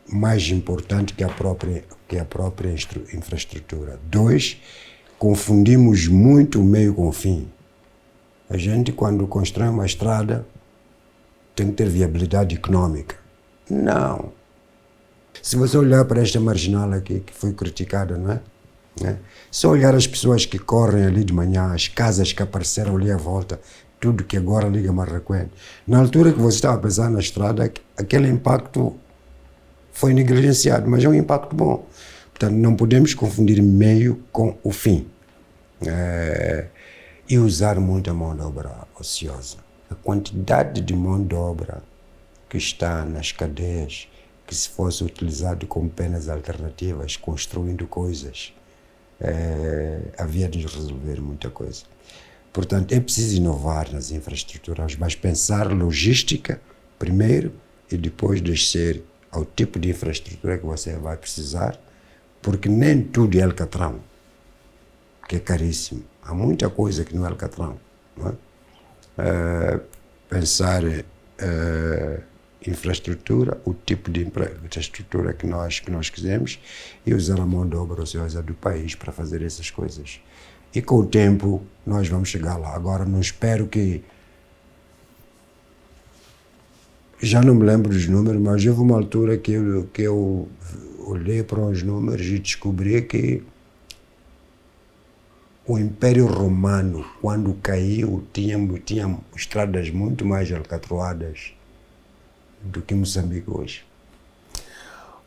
mais importantes que a própria infraestrutura. 2, confundimos muito o meio com o fim. A gente, quando constrói uma estrada, tem que ter viabilidade econômica. Não. Se você olhar para esta marginal aqui, que foi criticada, não é? Se olhar as pessoas que correm ali de manhã, as casas que apareceram ali à volta, tudo que agora liga Marraquém. Na altura que você estava a pensar na estrada, aquele impacto foi negligenciado, mas é um impacto bom. Portanto, não podemos confundir meio com o fim. E usar muita mão de obra ociosa. A quantidade de mão de obra que está nas cadeias, que se fosse utilizado como penas alternativas, construindo coisas, havia de resolver muita coisa. Portanto, é preciso inovar nas infraestruturas, mas pensar logística primeiro e depois descer ao tipo de infraestrutura que você vai precisar, porque nem tudo é alcatrão, que é caríssimo. Há muita coisa que não é alcatrão. Não é? Pensar infraestrutura, o tipo de infraestrutura que nós quisemos e usar a mão de obra ociosa do país para fazer essas coisas. E com o tempo nós vamos chegar lá. Agora não espero que... Já não me lembro dos números, mas houve uma altura que eu olhei para os números e descobri que o Império Romano, quando caiu, tinha estradas muito mais alcatroadas do que Moçambique hoje.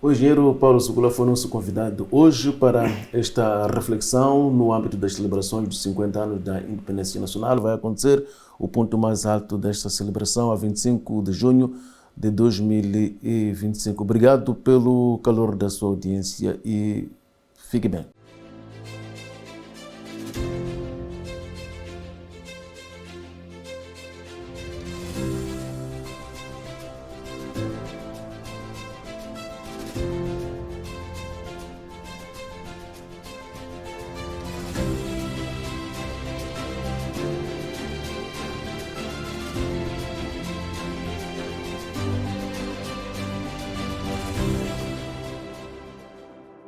O engenheiro Paulo Sugula foi nosso convidado hoje para esta reflexão no âmbito das celebrações dos 50 anos da Independência Nacional. Vai acontecer o ponto mais alto desta celebração a 25 de junho de 2025. Obrigado pelo calor da sua audiência e fique bem.